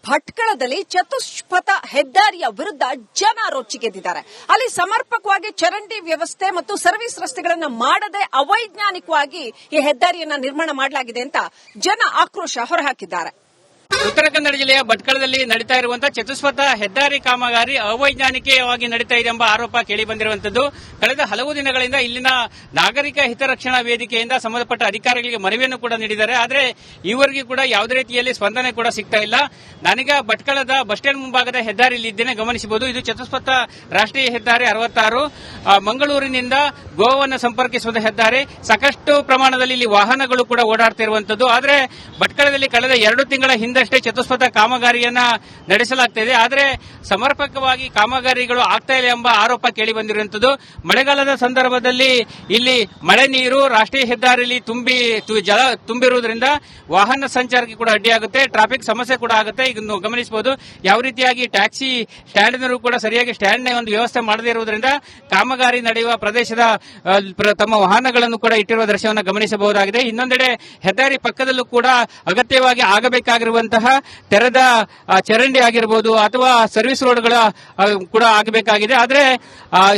ಭಟ್ಕಳದಲ್ಲಿ ಚತುಷ್ಪಥ ಹೆದ್ದಾರಿಯ ವಿರುದ್ಧ ಜನ ರೊಚ್ಚಿಗೆದ್ದಿದ್ದಾರೆ. ಅಲ್ಲಿ ಸಮರ್ಪಕವಾಗಿ ಚರಂಡಿ ವ್ಯವಸ್ಥೆ ಮತ್ತು ಸರ್ವಿಸ್ ರಸ್ತೆಗಳನ್ನು ಮಾಡದೆ ಅವೈಜ್ಞಾನಿಕವಾಗಿ ಈ ಹೆದ್ದಾರಿಯನ್ನ ನಿರ್ಮಾಣ ಮಾಡಲಾಗಿದೆ ಅಂತ ಜನ ಆಕ್ರೋಶ ಹೊರಹಾಕಿದ್ದಾರೆ. ಉತ್ತರ ಕನ್ನಡ ಜಿಲ್ಲೆಯ ಭಟ್ಕಳದಲ್ಲಿ ನಡೀತಾ ಇರುವಂತಹ ಚತುಷ್ಪಥ ಹೆದ್ದಾರಿ ಕಾಮಗಾರಿ ಅವೈಜ್ಞಾನಿಕವಾಗಿ ನಡೀತಾ ಇದೆ ಎಂಬ ಆರೋಪ ಕೇಳಿ ಬಂದಿರುವಂತದ್ದು. ಕಳೆದ ಹಲವು ದಿನಗಳಿಂದ ಇಲ್ಲಿನ ನಾಗರಿಕ ಹಿತರಕ್ಷಣಾ ವೇದಿಕೆಯಿಂದ ಸಂಬಂಧಪಟ್ಟ ಅಧಿಕಾರಿಗಳಿಗೆ ಮನವಿಯನ್ನು ಕೂಡ ನೀಡಿದ್ದಾರೆ. ಆದರೆ ಈವರೆಗೂ ಕೂಡ ಯಾವುದೇ ರೀತಿಯಲ್ಲಿ ಸ್ಪಂದನೆ ಕೂಡ ಸಿಗ್ತಾ ಇಲ್ಲ. ನಾನೀಗ ಭಟ್ಕಳದ ಬಸ್ ಸ್ಟ್ಯಾಂಡ್ ಮುಂಭಾಗದ ಹೆದ್ದಾರಿಯಲ್ಲಿ ಇದ್ದೇನೆ, ಗಮನಿಸಬಹುದು. ಇದು ಚತುಷ್ಪಥ ರಾಷ್ಟ್ರೀಯ ಹೆದ್ದಾರಿ 66 ಮಂಗಳೂರಿನಿಂದ ಗೋವಾವನ್ನು ಸಂಪರ್ಕಿಸುವ ಹೆದ್ದಾರಿ. ಸಾಕಷ್ಟು ಪ್ರಮಾಣದಲ್ಲಿ ಇಲ್ಲಿ ವಾಹನಗಳು ಕೂಡ ಓಡಾಡ್ತಿರುವಂತದ್ದು. ಆದರೆ ಭಟ್ಕಳದಲ್ಲಿ ಕಳೆದ 2 ತಿಂಗಳ ಹಿಂದಷ್ಟೇ ಚತುಷ್ಪಥ ಕಾಮಗಾರಿಯನ್ನ ನಡೆಸಲಾಗ್ತಿದೆ. ಆದರೆ ಸಮರ್ಪಕವಾಗಿ ಕಾಮಗಾರಿಗಳು ಆಗ್ತಾ ಇಲ್ಲ ಎಂಬ ಆರೋಪ ಕೇಳಿ ಬಂದಿರುವಂತದ್ದು. ಮಳೆಗಾಲದ ಸಂದರ್ಭದಲ್ಲಿ ಇಲ್ಲಿ ಮಳೆ ನೀರು ರಾಷ್ಟ್ರೀಯ ಹೆದ್ದಾರಿಯಲ್ಲಿ ತುಂಬಿರುವುದರಿಂದ ವಾಹನ ಸಂಚಾರಕ್ಕೆ ಕೂಡ ಅಡ್ಡಿಯಾಗುತ್ತೆ, ಟ್ರಾಫಿಕ್ ಸಮಸ್ಯೆ ಕೂಡ ಆಗುತ್ತೆ. ಈಗ ಗಮನಿಸಬಹುದು ಯಾವ ರೀತಿಯಾಗಿ ಟ್ಯಾಕ್ಸಿ ಸ್ಟ್ಯಾಂಡ್ನವರು ಕೂಡ ಸರಿಯಾಗಿ ಸ್ಟ್ಯಾಂಡ್ನ ಒಂದು ವ್ಯವಸ್ಥೆ ಮಾಡದೇ ಇರುವುದರಿಂದ ಕಾಮಗಾರಿ ನಡೆಯುವ ಪ್ರದೇಶದ ತಮ್ಮ ವಾಹನಗಳನ್ನು ಕೂಡ ಇಟ್ಟಿರುವ ದೃಶ್ಯವನ್ನು ಗಮನಿಸಬಹುದಾಗಿದೆ. ಇನ್ನೊಂದೆಡೆ ಹೆದ್ದಾರಿ ಪಕ್ಕದಲ್ಲೂ ಕೂಡ ಅಗತ್ಯವಾಗಿ ಆಗಬೇಕಾಗಿರುವಂತಹ ತೆರೆದ ಚರಂಡಿ ಆಗಿರಬಹುದು ಅಥವಾ ಸರ್ವಿಸ್ ರೋಡ್ಗಳ ಕೂಡ ಆಗಬೇಕಾಗಿದೆ. ಆದರೆ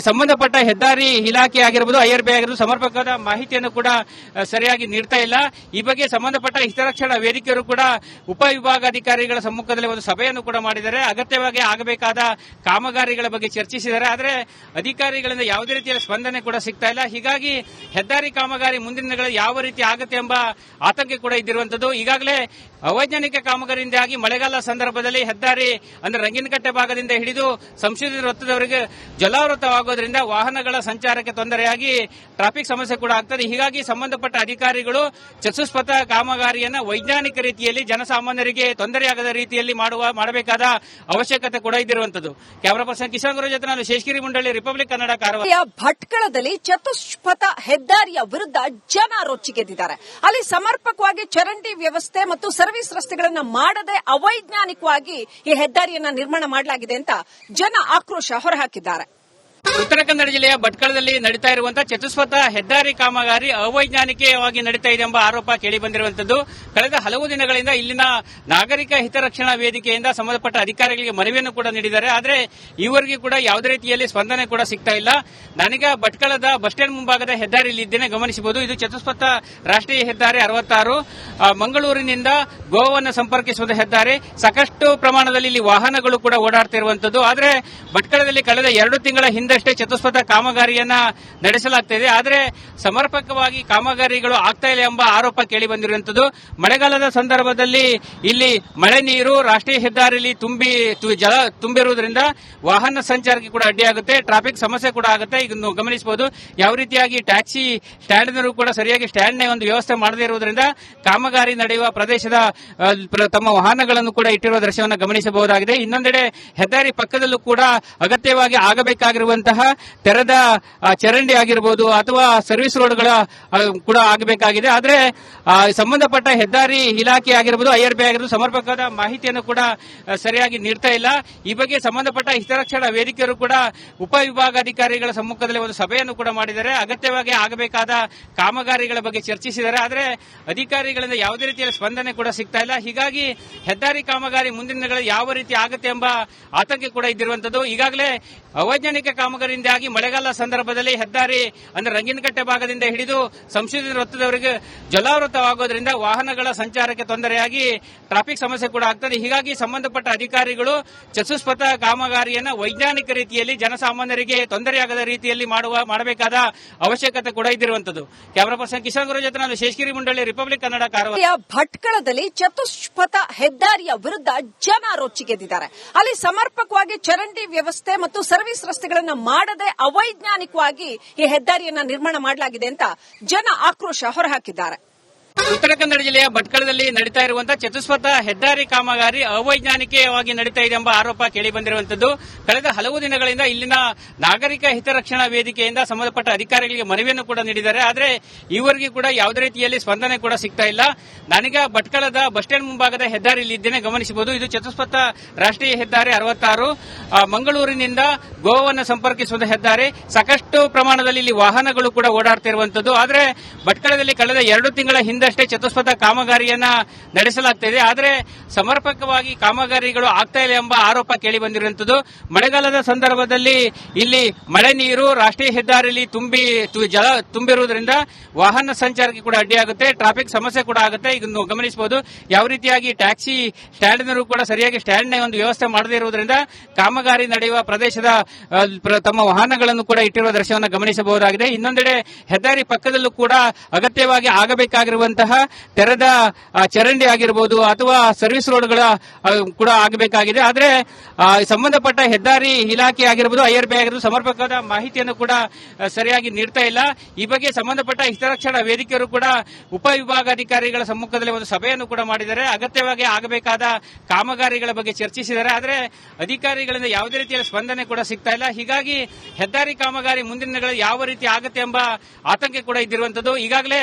ಸಂಬಂಧಪಟ್ಟ ಹೆದ್ದಾರಿ ಇಲಾಖೆ ಆಗಿರಬಹುದು, IRB ಆಗಿರಬಹುದು ಸಮರ್ಪಕವಾದ ಮಾಹಿತಿಯನ್ನು ಕೂಡ ಸರಿಯಾಗಿ ನೀಡ್ತಾ ಇಲ್ಲ. ಈ ಬಗ್ಗೆ ಸಂಬಂಧಪಟ್ಟ ಹಿತರಕ್ಷಣಾ ವೇದಿಕೆಯವರು ಕೂಡ ಉಪವಿಭಾಗಾಧಿಕಾರಿಗಳ ಸಮ್ಮುಖದಲ್ಲಿ ಒಂದು ಸಭೆಯನ್ನು ಕೂಡ ಮಾಡಿದ್ದಾರೆ. ಅಗತ್ಯವಾಗಿ ಆಗಬೇಕಾದ ಕಾಮಗಾರಿಗಳ ಬಗ್ಗೆ ಚರ್ಚಿಸಿದ್ದಾರೆ. ಆದರೆ ಅಧಿಕಾರಿಗಳಿಂದ ಯಾವುದೇ ರೀತಿಯ ಸ್ಪಂದನೆ ಕೂಡ ಸಿಗ್ತಾ ಇಲ್ಲ. ಹೀಗಾಗಿ ಹೆದ್ದಾರಿ ಕಾಮಗಾರಿ ಮುಂದಿನ ದಿನಗಳಲ್ಲಿ ಯಾವ ರೀತಿ ಆಗುತ್ತೆ ಎಂಬ ಆತಂಕ ಕೂಡ ಇದ್ದಿರುವಂತದ್ದು. ಈಗಾಗಲೇ ಅವೈಜ್ಞಾನಿಕ ಕಾಮಗಾರಿಯಿಂದಾಗಿ ಮಳೆಗಾಲ ಸಂದರ್ಭದಲ್ಲಿ ಹೆದ್ದಾರಿ ಅಂದ್ರೆ ರಂಗಿನಕಟ್ಟೆ ಭಾಗದಿಂದ ಹಿಡಿದು ಸಂಶೋಧನೆ ವೃತ್ತದವರೆಗೆ ಜಲಾವೃತವಾಗೋದ್ರಿಂದ ವಾಹನಗಳ ಸಂಚಾರಕ್ಕೆ ತೊಂದರೆಯಾಗಿ ಟ್ರಾಫಿಕ್ ಸಮಸ್ಯೆ ಕೂಡ ಆಗ್ತದೆ. ಹೀಗಾಗಿ ಸಂಬಂಧಪಟ್ಟ ಅಧಿಕಾರಿಗಳು ಚತುಷ್ಪಥ ಕಾಮಗಾರಿಯನ್ನು ವೈಜ್ಞಾನಿಕ ರೀತಿಯಲ್ಲಿ ಜನಸಾಮಾನ್ಯರಿಗೆ ತೊಂದರೆಯಾಗದ ರೀತಿಯಲ್ಲಿ ಮಾಡಬೇಕಾದ ಅವಶ್ಯಕತೆ ಕೂಡ ಇದ್ದಿರುವಂತದ್ದು. ಕ್ಯಾಮರಾ ಪರ್ಸನ್ ಕಿಶನ್ ಗುರು ಜೊತೆ ನಾನು ಶೇಷಗಿರಿ ಮುಂಡಳ್ಳಿ, ರಿಪಬ್ಲಿಕ್ ಕನ್ನಡ, ಕಾರವಾರ. ಭಟ್ಕಳದಲ್ಲಿ ಚತುಷ್ಪಥ ಹೆದ್ದಾರಿಯ ವಿರುದ್ಧ ಜನ ರೊಚ್ಚಿಗೆದ್ದಿದ್ದಾರೆ. ಅಲ್ಲಿ ಸಮರ್ಪಕವಾಗಿ ಚರಂಡಿ ವ್ಯವಸ್ಥೆ ಮತ್ತು ಸರ್ವಿಸ್ ರಸ್ತೆಗಳನ್ನು ಮಾಡದೆ ಅವೈಜ್ಞಾನಿಕವಾಗಿ ಈ ಹೆದ್ದಾರಿಯನ್ನ ನಿರ್ಮಾಣ ಮಾಡಲಾಗಿದೆ ಅಂತ ಜನ ಆಕ್ರೋಶ ಹೊರಹಾಕಿದ್ದಾರೆ. ಉತ್ತರ ಕನ್ನಡ ಜಿಲ್ಲೆಯ ಭಟ್ಕಳದಲ್ಲಿ ನಡೀತಾ ಇರುವಂತಹ ಚತುಷ್ಪಥ ಹೆದ್ದಾರಿ ಕಾಮಗಾರಿ ಅವೈಜ್ಞಾನಿಕವಾಗಿ ನಡೀತಾ ಇದೆ ಎಂಬ ಆರೋಪ ಕೇಳಿ ಬಂದಿರುವಂತದ್ದು. ಕಳೆದ ಹಲವು ದಿನಗಳಿಂದ ಇಲ್ಲಿನ ನಾಗರಿಕ ಹಿತರಕ್ಷಣಾ ವೇದಿಕೆಯಿಂದ ಸಂಬಂಧಪಟ್ಟ ಅಧಿಕಾರಿಗಳಿಗೆ ಮನವಿಯನ್ನು ಕೂಡ ನೀಡಿದ್ದಾರೆ. ಆದರೆ ಈವರೆಗೂ ಕೂಡ ಯಾವುದೇ ರೀತಿಯಲ್ಲಿ ಸ್ಪಂದನೆ ಕೂಡ ಸಿಗ್ತಾ ಇಲ್ಲ. ನಾನೀಗ ಭಟ್ಕಳದ ಬಸ್ ಸ್ಟ್ಯಾಂಡ್ ಮುಂಭಾಗದ ಹೆದ್ದಾರಿಯಲ್ಲಿ ಇದ್ದೇನೆ, ಗಮನಿಸಬಹುದು. ಇದು ಚತುಷ್ಪಥ ರಾಷ್ಟ್ರೀಯ ಹೆದ್ದಾರಿ 66 ಮಂಗಳೂರಿನಿಂದ ಗೋವಾವನ್ನು ಸಂಪರ್ಕಿಸುವ ಹೆದ್ದಾರಿ. ಸಾಕಷ್ಟು ಪ್ರಮಾಣದಲ್ಲಿ ಇಲ್ಲಿ ವಾಹನಗಳು ಕೂಡ ಓಡಾಡ್ತಿರುವಂತದ್ದು. ಆದರೆ ಭಟ್ಕಳದಲ್ಲಿ ಕಳೆದ 2 ತಿಂಗಳ ಹಿಂದಷ್ಟೇ ಚತುಷ್ಪಥ ಕಾಮಗಾರಿಯನ್ನ ನಡೆಸಲಾಗ್ತಿದೆ. ಆದರೆ ಸಮರ್ಪಕವಾಗಿ ಕಾಮಗಾರಿಗಳು ಆಗ್ತಾ ಇಲ್ಲ ಎಂಬ ಆರೋಪ ಕೇಳಿ ಬಂದಿರುವಂತದ್ದು. ಮಳೆಗಾಲದ ಸಂದರ್ಭದಲ್ಲಿ ಇಲ್ಲಿ ಮಳೆ ನೀರು ರಾಷ್ಟ್ರೀಯ ಹೆದ್ದಾರಿಯಲ್ಲಿ ತುಂಬಿರುವುದರಿಂದ ವಾಹನ ಸಂಚಾರಕ್ಕೆ ಕೂಡ ಅಡ್ಡಿಯಾಗುತ್ತೆ, ಟ್ರಾಫಿಕ್ ಸಮಸ್ಯೆ ಕೂಡ ಆಗುತ್ತೆ. ಈಗ ಗಮನಿಸಬಹುದು ಯಾವ ರೀತಿಯಾಗಿ ಟ್ಯಾಕ್ಸಿ ಸ್ಟ್ಯಾಂಡ್ನವರು ಕೂಡ ಸರಿಯಾಗಿ ಸ್ಟ್ಯಾಂಡ್ನ ಒಂದು ವ್ಯವಸ್ಥೆ ಮಾಡದೇ ಇರುವುದರಿಂದ ಕಾಮಗಾರಿ ನಡೆಯುವ ಪ್ರದೇಶದ ತಮ್ಮ ವಾಹನಗಳನ್ನು ಕೂಡ ಇಟ್ಟಿರುವ ದೃಶ್ಯವನ್ನು ಗಮನಿಸಬಹುದಾಗಿದೆ. ಇನ್ನೊಂದೆಡೆ ಹೆದ್ದಾರಿ ಪಕ್ಕದಲ್ಲೂ ಕೂಡ ಅಗತ್ಯವಾಗಿ ಆಗಬೇಕಾಗಿರುವಂತಹ ತೆರೆದ ಚರಂಡಿ ಆಗಿರಬಹುದು ಅಥವಾ ಸರ್ವಿಸ್ ರೋಡ್ಗಳ ಕೂಡ ಆಗಬೇಕಾಗಿದೆ. ಆದರೆ ಸಂಬಂಧಪಟ್ಟ ಹೆದ್ದಾರಿ ಇಲಾಖೆ ಆಗಿರಬಹುದು, IRB ಆಗಿರಬಹುದು ಸಮರ್ಪಕವಾದ ಮಾಹಿತಿಯನ್ನು ಕೂಡ ಸರಿಯಾಗಿ ನೀಡ್ತಾ ಇಲ್ಲ. ಈ ಬಗ್ಗೆ ಸಂಬಂಧಪಟ್ಟ ಹಿತರಕ್ಷಣಾ ವೇದಿಕೆಯವರು ಕೂಡ ಉಪವಿಭಾಗಾಧಿಕಾರಿಗಳ ಸಮ್ಮುಖದಲ್ಲಿ ಒಂದು ಸಭೆಯನ್ನು ಕೂಡ ಮಾಡಿದ್ದಾರೆ. ಅಗತ್ಯವಾಗಿ ಆಗಬೇಕಾದ ಕಾಮಗಾರಿಗಳ ಬಗ್ಗೆ ಚರ್ಚಿಸಿದ್ದಾರೆ. ಆದರೆ ಅಧಿಕಾರಿಗಳಿಂದ ಯಾವುದೇ ರೀತಿಯ ಸ್ಪಂದನೆ ಕೂಡ ಸಿಗ್ತಾ ಇಲ್ಲ. ಹೀಗಾಗಿ ಹೆದ್ದಾರಿ ಕಾಮಗಾರಿ ಮುಂದಿನ ದಿನಗಳಲ್ಲಿ ಯಾವ ರೀತಿ ಆಗುತ್ತೆ ಎಂಬ ಆತಂಕ ಕೂಡ ಇದ್ದಿರುವಂತದ್ದು. ಈಗಾಗಲೇ ಅವೈಜ್ಞಾನಿಕ ಕಾಮಗಾರಿಯಿಂದಾಗಿ ಮಳೆಗಾಲ ಸಂದರ್ಭದಲ್ಲಿ ಹೆದ್ದಾರಿ ಅಂದ್ರೆ ರಂಗಿನಕಟ್ಟೆ ಭಾಗದಿಂದ ಹಿಡಿದು ಸಂಶೋಧನೆ ವೃತ್ತದವರೆಗೆ ಜಲಾವೃತವಾಗೋದ್ರಿಂದ ವಾಹನಗಳ ಸಂಚಾರಕ್ಕೆ ತೊಂದರೆಯಾಗಿ ಟ್ರಾಫಿಕ್ ಸಮಸ್ಯೆ ಕೂಡ ಆಗ್ತದೆ. ಹೀಗಾಗಿ ಸಂಬಂಧಪಟ್ಟ ಅಧಿಕಾರಿಗಳು ಚತುಷ್ಪಥ ಕಾಮಗಾರಿಯನ್ನು ವೈಜ್ಞಾನಿಕ ರೀತಿಯಲ್ಲಿ ಜನಸಾಮಾನ್ಯರಿಗೆ ತೊಂದರೆಯಾಗದ ರೀತಿಯಲ್ಲಿ ಮಾಡಬೇಕಾದ ಅವಶ್ಯಕತೆ ಕೂಡ ಇದ್ದಿರುವಂತದ್ದು. ಕ್ಯಾಮರಾ ಪರ್ಸನ್ ಕಿಶನ್ ಗುರು ಜೊತೆ ನಾನು ಶೇಷಗಿರಿ ಮುಂಡಳ್ಳಿ, ರಿಪಬ್ಲಿಕ್ ಕನ್ನಡ, ಕಾರವಾರ. ಭಟ್ಕಳದಲ್ಲಿ ಚತುಷ್ಪಥ ಹೆದ್ದಾರಿಯ ವಿರುದ್ಧ ಜನ ರೊಚ್ಚಿಗೆದ್ದಿದ್ದಾರೆ. ಅಲ್ಲಿ ಸಮರ್ಪಕವಾಗಿ ಚರಂಡಿ ವ್ಯವಸ್ಥೆ ಮತ್ತು ಸರ್ವಿಸ್ ರಸ್ತೆಗಳನ್ನು ಮಾಡದೆ ಅವೈಜ್ಞಾನಿಕವಾಗಿ ಈ ಹೆದ್ದಾರಿಯನ್ನ ನಿರ್ಮಾಣ ಮಾಡಲಾಗಿದೆ ಅಂತ ಜನ ಆಕ್ರೋಶ ಹೊರಹಾಕಿದ್ದಾರೆ. ಉತ್ತರ ಕನ್ನಡ ಜಿಲ್ಲೆಯ ಭಟ್ಕಳದಲ್ಲಿ ನಡೀತಾ ಇರುವಂತಹ ಚತುಷ್ಪಥ ಹೆದ್ದಾರಿ ಕಾಮಗಾರಿ ಅವೈಜ್ಞಾನಿಕವಾಗಿ ನಡೀತಾ ಇದೆ ಎಂಬ ಆರೋಪ ಕೇಳಿ ಬಂದಿರುವಂತದ್ದು. ಕಳೆದ ಹಲವು ದಿನಗಳಿಂದ ಇಲ್ಲಿನ ನಾಗರಿಕ ಹಿತರಕ್ಷಣಾ ವೇದಿಕೆಯಿಂದ ಸಂಬಂಧಪಟ್ಟ ಅಧಿಕಾರಿಗಳಿಗೆ ಮನವಿಯನ್ನು ಕೂಡ ನೀಡಿದ್ದಾರೆ. ಆದರೆ ಈವರೆಗೂ ಕೂಡ ಯಾವುದೇ ರೀತಿಯಲ್ಲಿ ಸ್ಪಂದನೆ ಕೂಡ ಸಿಗ್ತಾ ಇಲ್ಲ. ನಾನೀಗ ಭಟ್ಕಳದ ಬಸ್ ಸ್ಟ್ಯಾಂಡ್ ಮುಂಭಾಗದ ಹೆದ್ದಾರಿಯಲ್ಲಿ ಇದ್ದೇನೆ, ಗಮನಿಸಬಹುದು. ಇದು ಚತುಷ್ಪಥ ರಾಷ್ಟ್ರೀಯ ಹೆದ್ದಾರಿ 66 ಮಂಗಳೂರಿನಿಂದ ಗೋವಾವನ್ನು ಸಂಪರ್ಕಿಸುವ ಹೆದ್ದಾರಿ. ಸಾಕಷ್ಟು ಪ್ರಮಾಣದಲ್ಲಿ ಇಲ್ಲಿ ವಾಹನಗಳು ಕೂಡ ಓಡಾಡ್ತಿರುವಂತದ್ದು. ಆದರೆ ಭಟ್ಕಳದಲ್ಲಿ ಕಳೆದ 2 ತಿಂಗಳ ಹಿಂದೆ ಹಿಂದಷ್ಟೇ ಚತುಷ್ಪಥ ಕಾಮಗಾರಿಯನ್ನ ನಡೆಸಲಾಗ್ತಿದೆ. ಆದರೆ ಸಮರ್ಪಕವಾಗಿ ಕಾಮಗಾರಿಗಳು ಆಗ್ತಾ ಇಲ್ಲ ಎಂಬ ಆರೋಪ ಕೇಳಿ ಬಂದಿರುವಂತದ್ದು. ಮಳೆಗಾಲದ ಸಂದರ್ಭದಲ್ಲಿ ಇಲ್ಲಿ ಮಳೆ ನೀರು ರಾಷ್ಟ್ರೀಯ ಹೆದ್ದಾರಿಯಲ್ಲಿ ಜಲ ತುಂಬಿರುವುದರಿಂದ ವಾಹನ ಸಂಚಾರಕ್ಕೆ ಕೂಡ ಅಡ್ಡಿಯಾಗುತ್ತೆ, ಟ್ರಾಫಿಕ್ ಸಮಸ್ಯೆ ಕೂಡ ಆಗುತ್ತೆ. ಇದನ್ನು ಗಮನಿಸಬಹುದು. ಯಾವ ರೀತಿಯಾಗಿ ಟ್ಯಾಕ್ಸಿ ಸ್ಟ್ಯಾಂಡ್ನವರು ಕೂಡ ಸರಿಯಾಗಿ ಸ್ಟ್ಯಾಂಡ್ ನ ಒಂದು ವ್ಯವಸ್ಥೆ ಮಾಡದೇ ಇರುವುದರಿಂದ ಕಾಮಗಾರಿ ನಡೆಯುವ ಪ್ರದೇಶದ ತಮ್ಮ ವಾಹನಗಳನ್ನು ಕೂಡ ಇಟ್ಟಿರುವ ದೃಶ್ಯವನ್ನು ಗಮನಿಸಬಹುದಾಗಿದೆ. ಇನ್ನೊಂದೆಡೆ ಹೆದ್ದಾರಿ ಪಕ್ಕದಲ್ಲೂ ಕೂಡ ಅಗತ್ಯವಾಗಿ ಆಗಬೇಕಾಗಿರುವಂತಹ ತೆರೆದ ಚರಂಡಿ ಆಗಿರಬಹುದು ಅಥವಾ ಸರ್ವಿಸ್ ರೋಡ್ಗಳ ಕೂಡ ಆಗಬೇಕಾಗಿದೆ. ಆದರೆ ಸಂಬಂಧಪಟ್ಟ ಹೆದ್ದಾರಿ ಇಲಾಖೆ ಆಗಿರಬಹುದು, IRB ಆಗಿರಬಹುದು ಸಮರ್ಪಕವಾದ ಮಾಹಿತಿಯನ್ನು ಕೂಡ ಸರಿಯಾಗಿ ನೀಡ್ತಾ ಇಲ್ಲ. ಈ ಬಗ್ಗೆ ಸಂಬಂಧಪಟ್ಟ ಹಿತರಕ್ಷಣಾ ವೇದಿಕೆಯವರು ಕೂಡ ಉಪವಿಭಾಗಾಧಿಕಾರಿಗಳ ಸಮ್ಮುಖದಲ್ಲಿ ಒಂದು ಸಭೆಯನ್ನು ಕೂಡ ಮಾಡಿದ್ದಾರೆ. ಅಗತ್ಯವಾಗಿ ಆಗಬೇಕಾದ ಕಾಮಗಾರಿಗಳ ಬಗ್ಗೆ ಚರ್ಚಿಸಿದ್ದಾರೆ. ಆದರೆ ಅಧಿಕಾರಿಗಳಿಂದ ಯಾವುದೇ ರೀತಿಯ ಸ್ಪಂದನೆ ಕೂಡ ಸಿಗ್ತಾ ಇಲ್ಲ. ಹೀಗಾಗಿ ಹೆದ್ದಾರಿ ಕಾಮಗಾರಿ ಮುಂದಿನ ದಿನಗಳಲ್ಲಿ ಯಾವ ರೀತಿ ಆಗುತ್ತೆ ಎಂಬ ಆತಂಕ ಕೂಡ ಇದ್ದಿರುವಂತದ್ದು. ಈಗಾಗಲೇ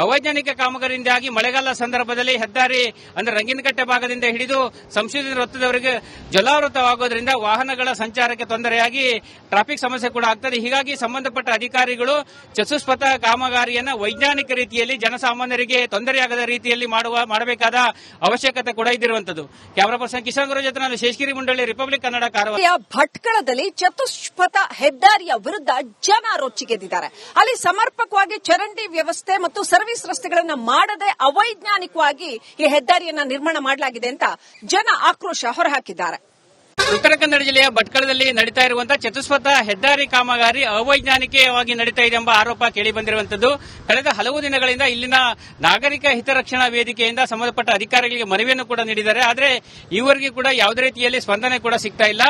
ಅವೈಜ್ಞಾನಿಕ ಕಾಮಗಾರಿಯಿಂದಾಗಿ ಮಳೆಗಾಲ ಸಂದರ್ಭದಲ್ಲಿ ಹೆದ್ದಾರಿ ಅಂದ್ರೆ ರಂಗಿನಕಟ್ಟೆ ಭಾಗದಿಂದ ಹಿಡಿದು ಸಂಶೋಧನೆ ವೃತ್ತದವರೆಗೆ ಜಲಾವೃತವಾಗೋದ್ರಿಂದ ವಾಹನಗಳ ಸಂಚಾರಕ್ಕೆ ತೊಂದರೆಯಾಗಿ ಟ್ರಾಫಿಕ್ ಸಮಸ್ಯೆ ಕೂಡ ಆಗ್ತದೆ. ಹೀಗಾಗಿ ಸಂಬಂಧಪಟ್ಟ ಅಧಿಕಾರಿಗಳು ಚತುಷ್ಪಥ ಕಾಮಗಾರಿಯನ್ನು ವೈಜ್ಞಾನಿಕ ರೀತಿಯಲ್ಲಿ ಜನಸಾಮಾನ್ಯರಿಗೆ ತೊಂದರೆಯಾಗದ ರೀತಿಯಲ್ಲಿ ಮಾಡಬೇಕಾದ ಅವಶ್ಯಕತೆ ಕೂಡ ಇದ್ದಿರುವಂತದ್ದು. ಕ್ಯಾಮರಾ ಪರ್ಸನ್ ಕಿಶನ್ ಗುರು ಜೊತೆ ನಾನು ಶೇಷಗಿರಿ ಮುಂಡಳ್ಳಿ, ರಿಪಬ್ಲಿಕ್ ಕನ್ನಡ, ಕಾರವಾರ. ಭಟ್ಕಳದಲ್ಲಿ ಚತುಷ್ಪಥ ಹೆದ್ದಾರಿಯ ವಿರುದ್ಧ ಜನ ರೊಚ್ಚಿಗೆದ್ದಿದ್ದಾರೆ. ಅಲ್ಲಿ ಸಮರ್ಪಕವಾಗಿ ಚರಂಡಿ ವ್ಯವಸ್ಥೆ ಮತ್ತು ಸರ್ವಿಸ್ ರಸ್ತೆಗಳನ್ನು ಮಾಡದೆ ಅವೈಜ್ಞಾನಿಕವಾಗಿ ಈ ಹೆದ್ದಾರಿಯನ್ನ ನಿರ್ಮಾಣ ಮಾಡಲಾಗಿದೆ ಅಂತ ಜನ ಆಕ್ರೋಶ ಹೊರಹಾಕಿದ್ದಾರೆ. ಉತ್ತರ ಕನ್ನಡ ಜಿಲ್ಲೆಯ ಭಟ್ಕಳದಲ್ಲಿ ನಡೀತಾ ಇರುವಂತಹ ಚತುಷ್ಪಥ ಹೆದ್ದಾರಿ ಕಾಮಗಾರಿ ಅವೈಜ್ಞಾನಿಕವಾಗಿ ನಡೀತಾ ಇದೆ ಎಂಬ ಆರೋಪ ಕೇಳಿ ಬಂದಿರುವಂತದ್ದು. ಕಳೆದ ಹಲವು ದಿನಗಳಿಂದ ಇಲ್ಲಿನ ನಾಗರಿಕ ಹಿತರಕ್ಷಣಾ ವೇದಿಕೆಯಿಂದ ಸಂಬಂಧಪಟ್ಟ ಅಧಿಕಾರಿಗಳಿಗೆ ಮನವಿಯನ್ನು ಕೂಡ ನೀಡಿದ್ದಾರೆ. ಆದರೆ ಈವರೆಗೂ ಕೂಡ ಯಾವುದೇ ರೀತಿಯಲ್ಲಿ ಸ್ಪಂದನೆ ಕೂಡ ಸಿಗ್ತಾ ಇಲ್ಲ.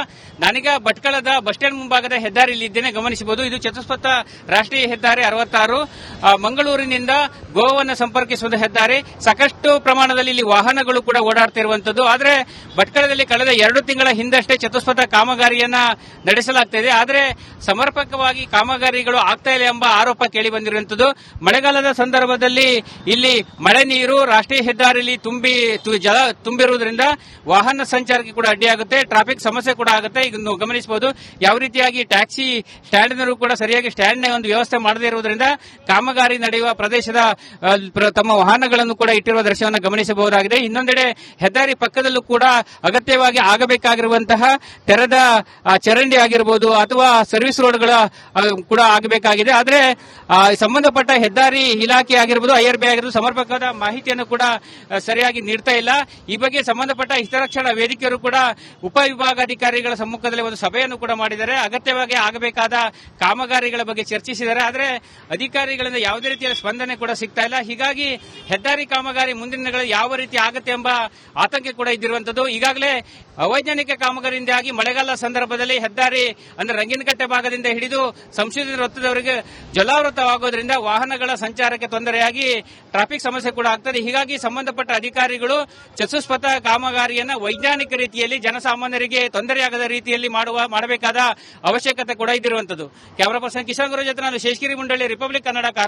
ನಾನೀಗ ಭಟ್ಕಳದ ಬಸ್ ಸ್ಟ್ಯಾಂಡ್ ಮುಂಭಾಗದ ಹೆದ್ದಾರಿಯಲ್ಲಿ ಇದ್ದೇನೆ, ಗಮನಿಸಬಹುದು. ಇದು ಚತುಷ್ಪಥ ರಾಷ್ಟ್ರೀಯ ಹೆದ್ದಾರಿ 66 ಮಂಗಳೂರಿನಿಂದ ಗೋವಾವನ್ನು ಸಂಪರ್ಕಿಸುವ ಹೆದ್ದಾರಿ. ಸಾಕಷ್ಟು ಪ್ರಮಾಣದಲ್ಲಿ ಇಲ್ಲಿ ವಾಹನಗಳು ಕೂಡ ಓಡಾಡ್ತಿರುವಂತದ್ದು. ಆದರೆ ಭಟ್ಕಳದಲ್ಲಿ ಕಳೆದ 2 ತಿಂಗಳ ಹಿಂದಷ್ಟೇ ಚತುಷ್ಪಥ ಕಾಮಗಾರಿಯನ್ನ ನಡೆಸಲಾಗ್ತಿದೆ. ಆದರೆ ಸಮರ್ಪಕವಾಗಿ ಕಾಮಗಾರಿಗಳು ಆಗ್ತಾ ಇಲ್ಲ ಎಂಬ ಆರೋಪ ಕೇಳಿ ಬಂದಿರುವಂತದ್ದು. ಮಳೆಗಾಲದ ಸಂದರ್ಭದಲ್ಲಿ ಇಲ್ಲಿ ಮಳೆ ನೀರು ರಾಷ್ಟ್ರೀಯ ಹೆದ್ದಾರಿಯಲ್ಲಿ ಜಲ ತುಂಬಿರುವುದರಿಂದ ವಾಹನ ಸಂಚಾರಕ್ಕೆ ಕೂಡ ಅಡ್ಡಿಯಾಗುತ್ತೆ, ಟ್ರಾಫಿಕ್ ಸಮಸ್ಯೆ ಕೂಡ ಆಗುತ್ತೆ. ಇದನ್ನು ಗಮನಿಸಬಹುದು. ಯಾವ ರೀತಿಯಾಗಿ ಟ್ಯಾಕ್ಸಿ ಸ್ಟ್ಯಾಂಡ್ನವರು ಕೂಡ ಸರಿಯಾಗಿ ಸ್ಟ್ಯಾಂಡ್ ನ ಒಂದು ವ್ಯವಸ್ಥೆ ಮಾಡದೇ ಇರುವುದರಿಂದ ಕಾಮಗಾರಿ ನಡೆಯುವ ಪ್ರದೇಶದ ತಮ್ಮ ವಾಹನಗಳನ್ನು ಕೂಡ ಇಟ್ಟಿರುವ ದೃಶ್ಯವನ್ನು ಗಮನಿಸಬಹುದಾಗಿದೆ. ಇನ್ನೊಂದೆಡೆ ಹೆದ್ದಾರಿ ಪಕ್ಕದಲ್ಲೂ ಕೂಡ ಅಗತ್ಯವಾಗಿ ಆಗಬೇಕಾಗಿರುವಂತಹ ತೆರೆದ ಚರಂಡಿ ಆಗಿರಬಹುದು ಅಥವಾ ಸರ್ವಿಸ್ ರೋಡ್ಗಳ ಕೂಡ ಆಗಬೇಕಾಗಿದೆ. ಆದರೆ ಸಂಬಂಧಪಟ್ಟ ಹೆದ್ದಾರಿ ಇಲಾಖೆ ಆಗಿರಬಹುದು, IRB ಆಗಿರಬಹುದು ಸಮರ್ಪಕವಾದ ಮಾಹಿತಿಯನ್ನು ಕೂಡ ಸರಿಯಾಗಿ ನೀಡ್ತಾ ಇಲ್ಲ. ಈ ಬಗ್ಗೆ ಸಂಬಂಧಪಟ್ಟ ಹಿತರಕ್ಷಣಾ ವೇದಿಕೆಯವರು ಕೂಡ ಉಪವಿಭಾಗಾಧಿಕಾರಿಗಳ ಸಮ್ಮುಖದಲ್ಲಿ ಒಂದು ಸಭೆಯನ್ನು ಕೂಡ ಮಾಡಿದ್ದಾರೆ. ಅಗತ್ಯವಾಗಿ ಆಗಬೇಕಾದ ಕಾಮಗಾರಿಗಳ ಬಗ್ಗೆ ಚರ್ಚಿಸಿದ್ದಾರೆ. ಆದರೆ ಅಧಿಕಾರಿಗಳಿಂದ ಯಾವುದೇ ರೀತಿಯ ಸ್ಪಂದನೆ ಕೂಡ ಸಿಗ್ತಾ ಇಲ್ಲ. ಹೀಗಾಗಿ ಹೆದ್ದಾರಿ ಕಾಮಗಾರಿ ಮುಂದಿನ ದಿನಗಳಲ್ಲಿ ಯಾವ ರೀತಿ ಆಗುತ್ತೆ ಎಂಬ ಆತಂಕ ಕೂಡ ಇದ್ದಿರುವಂತದ್ದು. ಈಗಾಗಲೇ ಅವೈಜ್ಞಾನಿಕ ಕಾಮಗಾರಿಯಿಂದಾಗಿ ಮಳೆಗಾಲ ಸಂದರ್ಭದಲ್ಲಿ ಹೆದ್ದಾರಿ ಅಂದ್ರೆ ರಂಗಿನಕಟ್ಟೆ ಭಾಗದಿಂದ ಹಿಡಿದು ಸಂಶೋಧನೆ ವೃತ್ತದವರೆಗೆ ಜಲಾವೃತವಾಗೋದ್ರಿಂದ ವಾಹನಗಳ ಸಂಚಾರಕ್ಕೆ ತೊಂದರೆಯಾಗಿ ಟ್ರಾಫಿಕ್ ಸಮಸ್ಯೆ ಕೂಡ ಆಗ್ತದೆ. ಹೀಗಾಗಿ ಸಂಬಂಧಪಟ್ಟ ಅಧಿಕಾರಿಗಳು ಚತುಷ್ಪಥ ಕಾಮಗಾರಿಯನ್ನು ವೈಜ್ಞಾನಿಕ ರೀತಿಯಲ್ಲಿ ಜನಸಾಮಾನ್ಯರಿಗೆ ತೊಂದರೆಯಾಗದ ರೀತಿಯಲ್ಲಿ ಮಾಡಬೇಕಾದ ಅವಶ್ಯಕತೆ ಕೂಡ ಇದ್ದಿರುವಂತದ್ದು. ಕ್ಯಾಮರಾ ಪರ್ಸನ್ ಕಿಶನ್ ಗುರು ಜೊತೆ ನಾನು ಶೇಷಗಿರಿ ಮುಂಡಳ್ಳಿ, ರಿಪಬ್ಲಿಕ್ ಕನ್ನಡ, ಕಾರವಾರ.